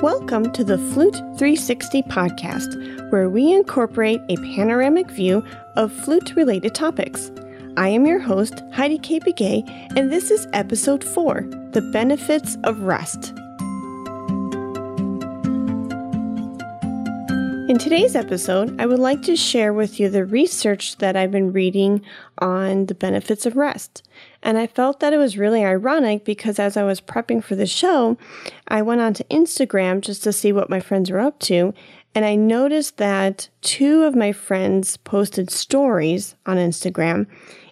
Welcome to the Flute 360 podcast, where we incorporate a panoramic view of flute-related topics. I am your host, Heidi K. Begay, and this is episode 4, The Benefits of Rest. In today's episode, I would like to share with you the research that I've been reading on the benefits of rest. And I felt that it was really ironic because as I was prepping for the show, I went onto Instagram just to see what my friends were up to. And I noticed that 2 of my friends posted stories on Instagram,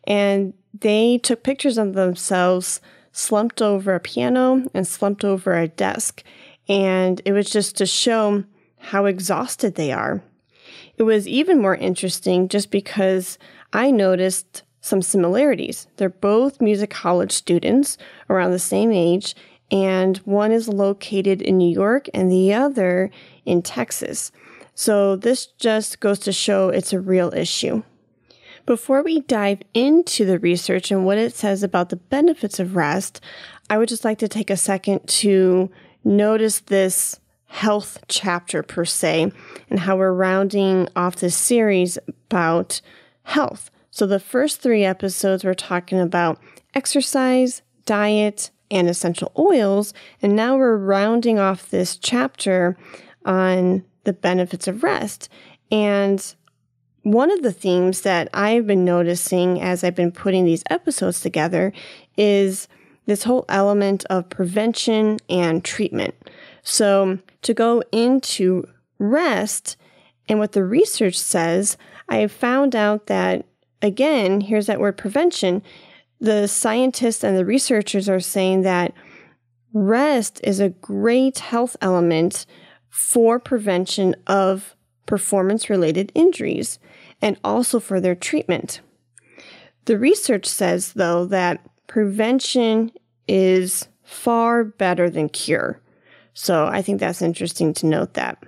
and they took pictures of themselves slumped over a piano and slumped over a desk. And it was just to show how exhausted they are. It was even more interesting just because I noticed some similarities. They're both music college students around the same age, and one is located in New York and the other in Texas. So this just goes to show it's a real issue. Before we dive into the research and what it says about the benefits of rest, I would just like to take a second to notice this health chapter per se, and how we're rounding off this series about health. So the first 3 episodes we're talking about exercise, diet, and essential oils, and now we're rounding off this chapter on the benefits of rest. And one of the themes that I've been noticing as I've been putting these episodes together is this whole element of prevention and treatment. So to go into rest and what the research says, I have found out that, again, here's that word prevention. The scientists and the researchers are saying that rest is a great health element for prevention of performance-related injuries and also for their treatment. The research says, though, that prevention is far better than cure. So I think that's interesting to note that.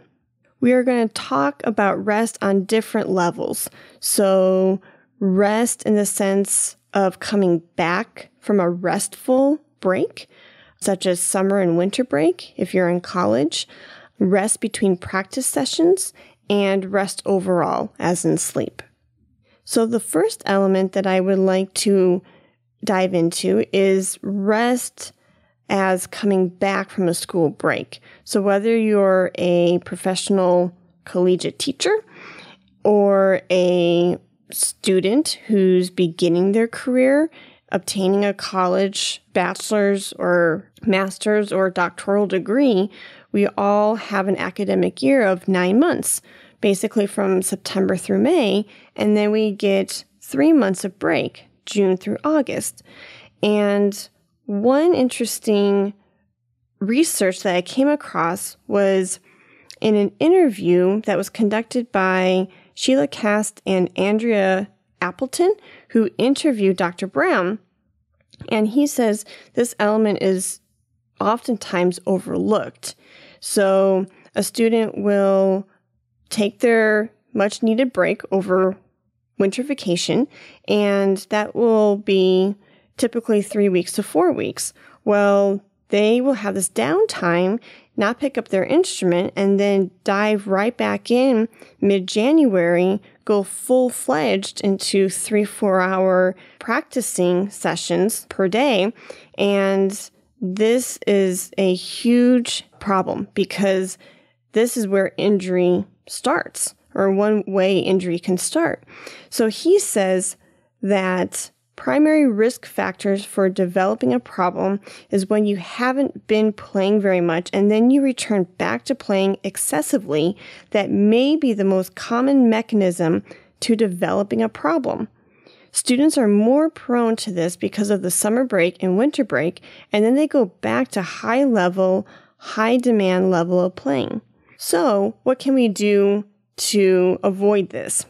We are going to talk about rest on different levels. So rest in the sense of coming back from a restful break, such as summer and winter break if you're in college, rest between practice sessions, and rest overall, as in sleep. So the first element that I would like to dive into is rest as coming back from a school break. So whether you're a professional collegiate teacher or a student who's beginning their career, obtaining a college bachelor's or master's or doctoral degree, we all have an academic year of 9 months, basically from September through May, and then we get 3 months of break, June through August. And one interesting research that I came across was in an interview that was conducted by Sheila Cast and Andrea Appleton, who interviewed Dr. Brown. And he says this element is oftentimes overlooked. So a student will take their much needed break over winter vacation, and that will be typically 3 weeks to 4 weeks. Well, they will have this downtime, not pick up their instrument, and then dive right back in mid-January, go full-fledged into 3-4 hour practicing sessions per day. And this is a huge problem because this is where injury starts, or one way injury can start. So he says that primary risk factors for developing a problem is when you haven't been playing very much and then you return back to playing excessively. That may be the most common mechanism to developing a problem. Students are more prone to this because of the summer break and winter break, and then they go back to high level, high demand level of playing. So what can we do to avoid this?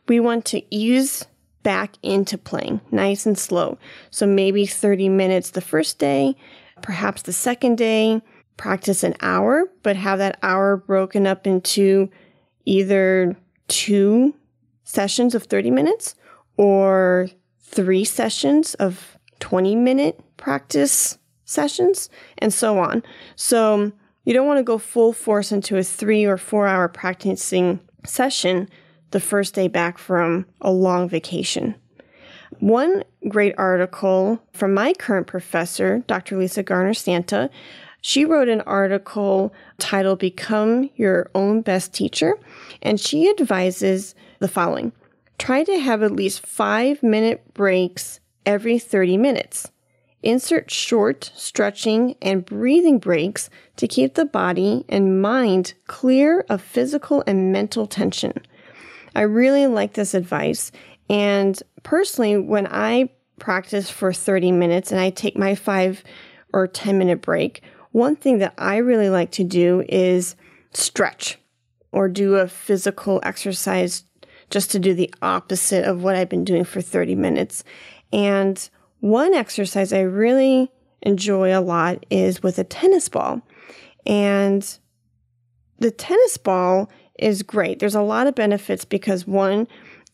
We want to ease back into playing, nice and slow. So maybe 30 minutes the first day, perhaps the second day, practice an hour, but have that hour broken up into either 2 sessions of 30 minutes or 3 sessions of 20-minute practice sessions, and so on. So You don't want to go full force into a 3 or 4 hour practicing session the first day back from a long vacation. One great article from my current professor, Dr. Lisa Garner-Santa, she wrote an article titled Become Your Own Best Teacher, and she advises the following. Try to have at least 5-minute breaks every 30 minutes. Insert short stretching and breathing breaks to keep the body and mind clear of physical and mental tension. I really like this advice, and personally, when I practice for 30 minutes and I take my 5 or 10-minute break, one thing that I really like to do is stretch or do a physical exercise just to do the opposite of what I've been doing for 30 minutes. And one exercise I really enjoy a lot is with a tennis ball. And the tennis ball is great. There's a lot of benefits because, one,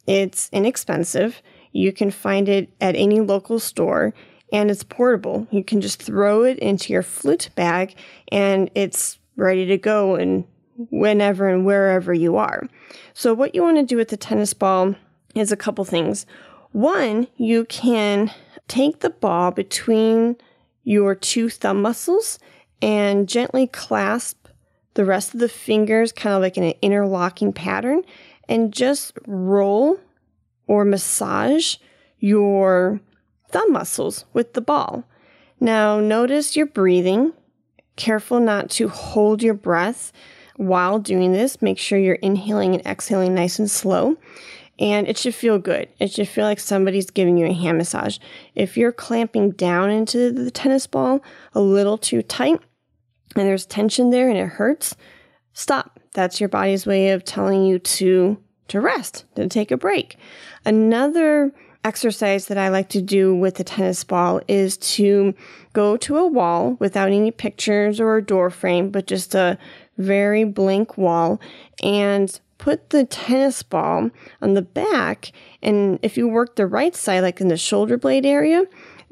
it's inexpensive. You can find it at any local store, and it's portable. You can just throw it into your Flute bag, and it's ready to go and whenever and wherever you are. So what you want to do with the tennis ball is a couple things. One, you can take the ball between your 2 thumb muscles and gently clasp the rest of the fingers, kind of like in an interlocking pattern, and just roll or massage your thumb muscles with the ball. Now, notice your breathing. Careful not to hold your breath while doing this. Make sure you're inhaling and exhaling nice and slow. And it should feel good. It should feel like somebody's giving you a hand massage. If you're clamping down into the tennis ball a little too tight and there's tension there and it hurts, stop. That's your body's way of telling you to rest, to take a break. Another exercise that I like to do with the tennis ball is to go to a wall without any pictures or a door frame, but just a very blank wall, and put the tennis ball on the back. And if you work the right side, like in the shoulder blade area,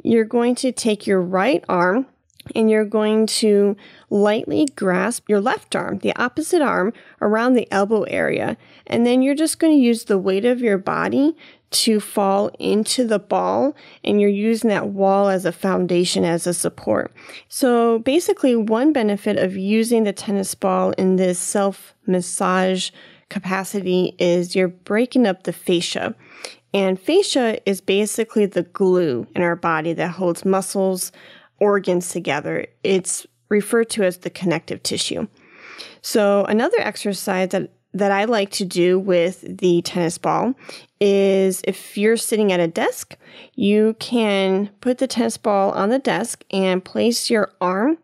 you're going to take your right arm and you're going to lightly grasp your left arm, the opposite arm, around the elbow area. And then you're just going to use the weight of your body to fall into the ball, and you're using that wall as a foundation, as a support. So basically, one benefit of using the tennis ball in this self-massage capacity is you're breaking up the fascia. And fascia is basically the glue in our body that holds muscles, organs together. It's referred to as the connective tissue. So another exercise that I like to do with the tennis ball is if you're sitting at a desk, you can put the tennis ball on the desk and place your arm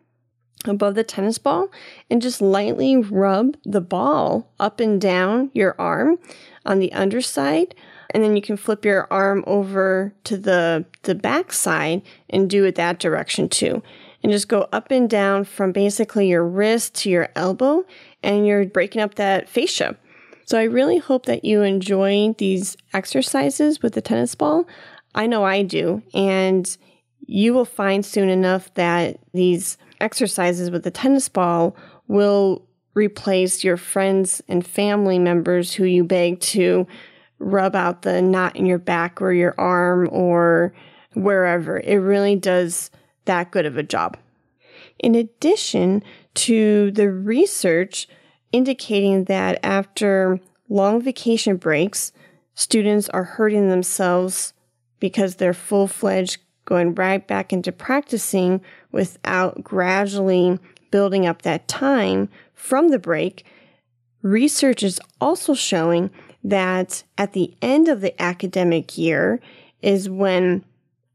above the tennis ball and just lightly rub the ball up and down your arm on the underside. And then you can flip your arm over to the back side and do it that direction too. And just go up and down from basically your wrist to your elbow, and you're breaking up that fascia. So I really hope that you enjoy these exercises with the tennis ball. I know I do. And you will find soon enough that these exercises with the tennis ball will replace your friends and family members who you beg to rub out the knot in your back or your arm or wherever. It really does that good of a job. In addition to the research indicating that after long vacation breaks, students are hurting themselves because they're full-fledged going right back into practicing without gradually building up that time from the break, research is also showing that at the end of the academic year is when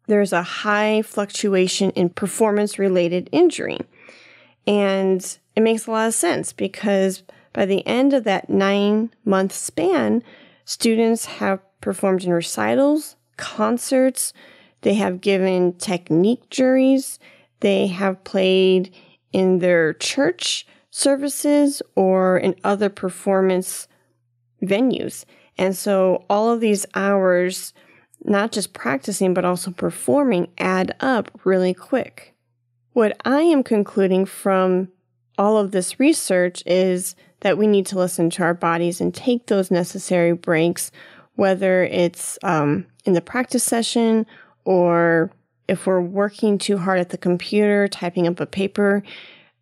there's a high fluctuation in performance-related injury. And it makes a lot of sense because by the end of that 9-month span, students have performed in recitals, concerts, they have given technique juries, they have played in their church services or in other performance venues. And so all of these hours, not just practicing, but also performing, add up really quick. What I am concluding from all of this research is that we need to listen to our bodies and take those necessary breaks, whether it's in the practice session or if we're working too hard at the computer, typing up a paper.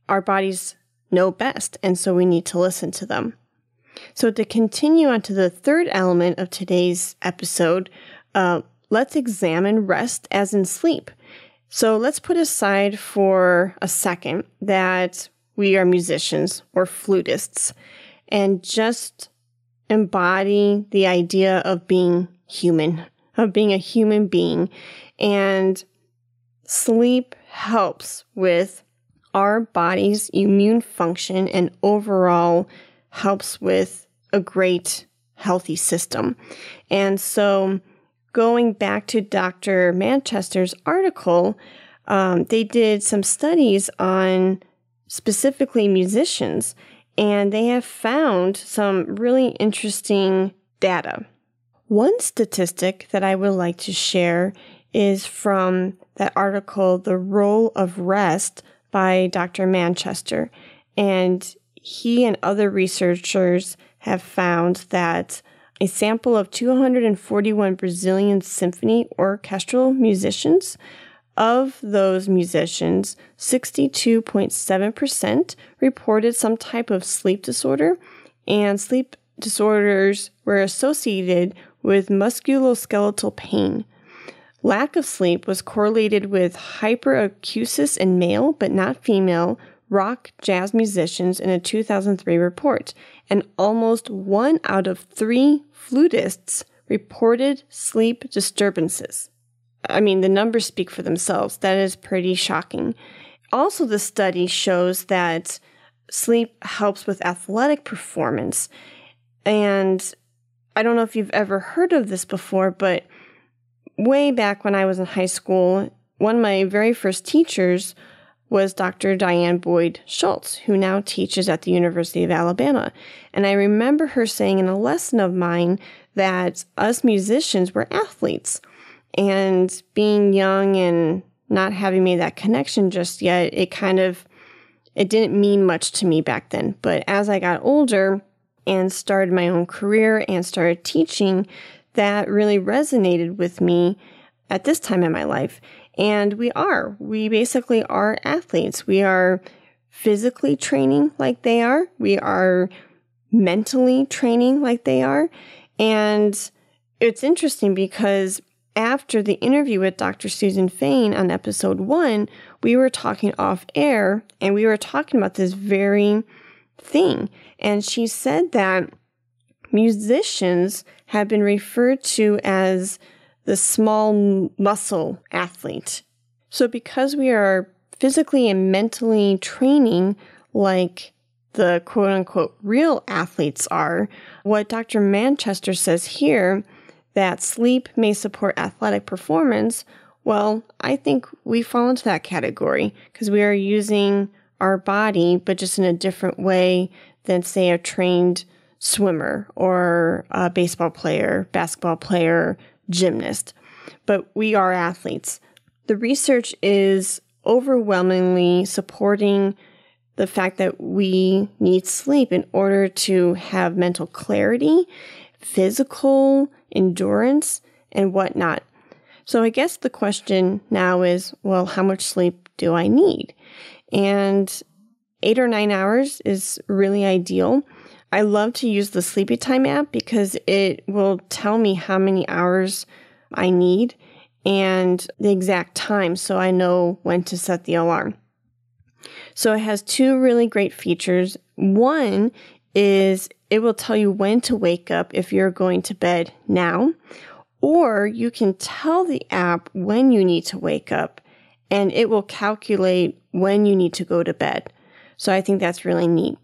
Our bodies know best, and so we need to listen to them. So to continue on to the third element of today's episode, let's examine rest as in sleep. So let's put aside for a second that we are musicians or flutists and just embody the idea of being human, of being a human being. And sleep helps with our body's immune function and overall helps with a great healthy system. And so going back to Dr. Manchester's article, they did some studies on specifically musicians, and they have found some really interesting data. One statistic that I would like to share is from that article, The Role of Rest by Dr. Manchester. And he and other researchers have found that a sample of 241 Brazilian symphony orchestral musicians, of those musicians, 62.7% reported some type of sleep disorder, and sleep disorders were associated with musculoskeletal pain. Lack of sleep was correlated with hyperacusis in male, but not female, rock jazz musicians in a 2003 report, and almost 1 out of 3 flutists reported sleep disturbances. I mean, the numbers speak for themselves. That is pretty shocking. Also, the study shows that sleep helps with athletic performance. And I don't know if you've ever heard of this before, but way back when I was in high school, one of my very first teachers was Dr. Diane Boyd Schultz, who now teaches at the University of Alabama. And I remember her saying in a lesson of mine that us musicians were athletes. And being young and not having made that connection just yet, it didn't mean much to me back then. But as I got older and started my own career and started teaching, that really resonated with me at this time in my life. And we basically are athletes. We are physically training like they are. We are mentally training like they are. And it's interesting because after the interview with Dr. Susan Fain on episode 1, we were talking off air and we were talking about this very thing. And she said that musicians have been referred to as the small muscle athlete. So because we are physically and mentally training like the quote unquote real athletes are, what Dr. Manchester says here, that sleep may support athletic performance, well, I think we fall into that category because we are using our body, but just in a different way than, say, a trained swimmer or a baseball player, basketball player, gymnast. But we are athletes. The research is overwhelmingly supporting the fact that we need sleep in order to have mental clarity, physical endurance, and whatnot. So I guess the question now is, well, how much sleep do I need? And 8 or 9 hours is really ideal. I love to use the Sleepytime app because it will tell me how many hours I need and the exact time so I know when to set the alarm. So it has 2 really great features. One is it will tell you when to wake up if you're going to bed now, or you can tell the app when you need to wake up and it will calculate when you need to go to bed. So I think that's really neat.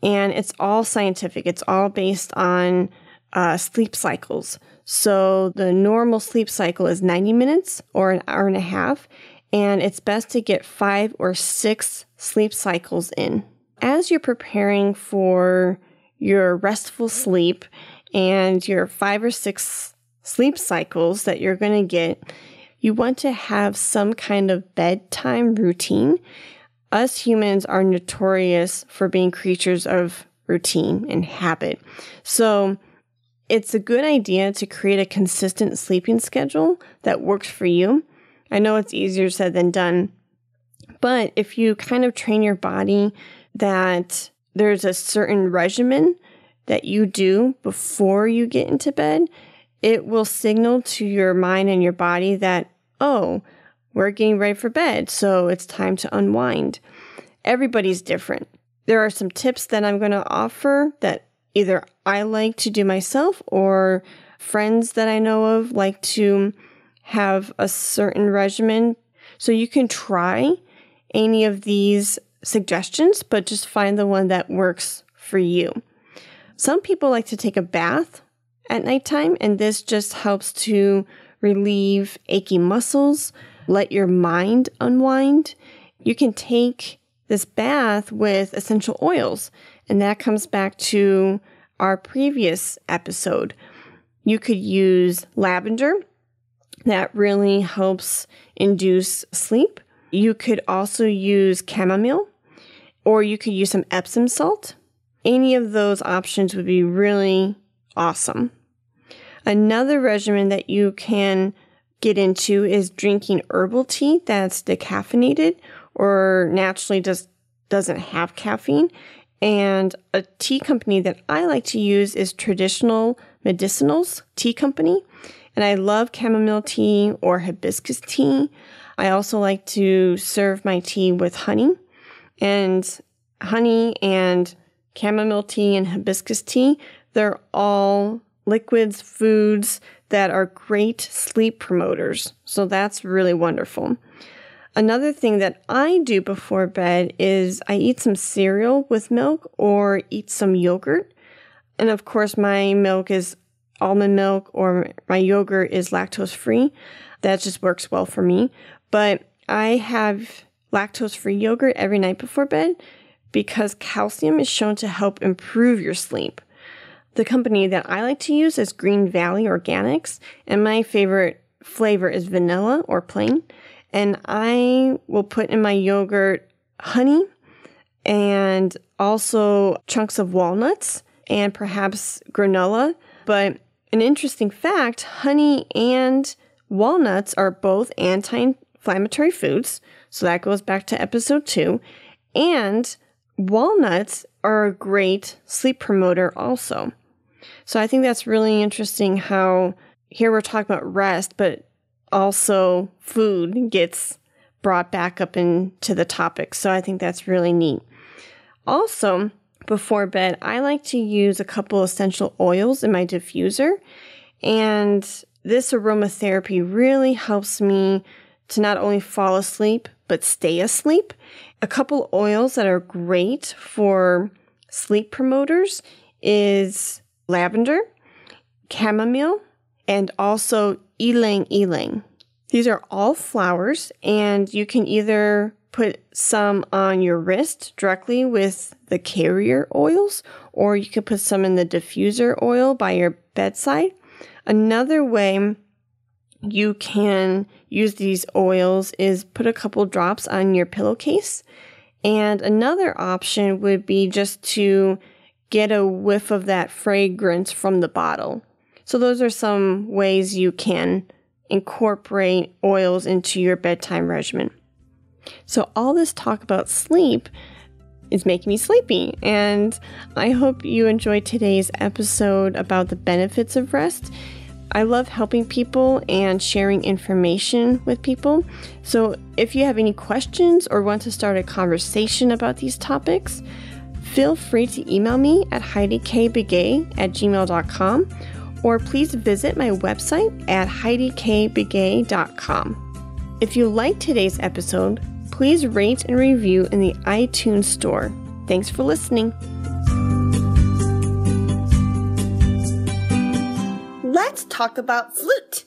And it's all scientific. It's all based on sleep cycles. So the normal sleep cycle is 90 minutes or an hour and a half, and it's best to get 5 or 6 sleep cycles in. As you're preparing for your restful sleep and your 5 or 6 sleep cycles that you're going to get, you want to have some kind of bedtime routine. us humans are notorious for being creatures of routine and habit. So it's a good idea to create a consistent sleeping schedule that works for you. I know it's easier said than done, but if you kind of train your body that there's a certain regimen that you do before you get into bed, it will signal to your mind and your body that, oh, we're getting ready for bed, so it's time to unwind. Everybody's different. There are some tips that I'm going to offer that either I like to do myself or friends that I know of like to have a certain regimen. So you can try any of these suggestions, but just find the one that works for you. Some people like to take a bath at nighttime, and this just helps to relieve achy muscles, let your mind unwind. You can take this bath with essential oils, and that comes back to our previous episode. You could use lavender. That really helps induce sleep. You could also use chamomile, or you could use some Epsom salt. Any of those options would be really awesome. Another regimen that you can get into is drinking herbal tea that's decaffeinated or naturally doesn't have caffeine. And a tea company that I like to use is Traditional Medicinals Tea Company. And I love chamomile tea or hibiscus tea. I also like to serve my tea with honey. And honey and chamomile tea and hibiscus tea, they're all liquids, foods that are great sleep promoters. So that's really wonderful. Another thing that I do before bed is I eat some cereal with milk or eat some yogurt. And of course, my milk is almond milk or my yogurt is lactose-free. That just works well for me. But I have lactose-free yogurt every night before bed because calcium is shown to help improve your sleep. The company that I like to use is Green Valley Organics, and my favorite flavor is vanilla or plain. And I will put in my yogurt honey and also chunks of walnuts and perhaps granola. But an interesting fact, honey and walnuts are both anti-inflammatory foods. So that goes back to episode 2. And walnuts are a great sleep promoter also. So I think that's really interesting how here we're talking about rest, but also food gets brought back up into the topic. So I think that's really neat. Also, before bed, I like to use a couple essential oils in my diffuser. And this aromatherapy really helps me to not only fall asleep, but stay asleep. A couple oils that are great for sleep promoters is lavender, chamomile, and also ylang ylang. These are all flowers, and you can either put some on your wrist directly with the carrier oils, or you could put some in the diffuser oil by your bedside. Another way you can use these oils is put a couple drops on your pillowcase. And another option would be just to get a whiff of that fragrance from the bottle. So those are some ways you can incorporate oils into your bedtime regimen. So all this talk about sleep is making me sleepy, and I hope you enjoyed today's episode about the benefits of rest. I love helping people and sharing information with people. So if you have any questions or want to start a conversation about these topics, feel free to email me at heidikbegay@gmail.com, or please visit my website at heidikbegay.com. If you liked today's episode, please rate and review in the iTunes store. Thanks for listening. Let's talk about Flute.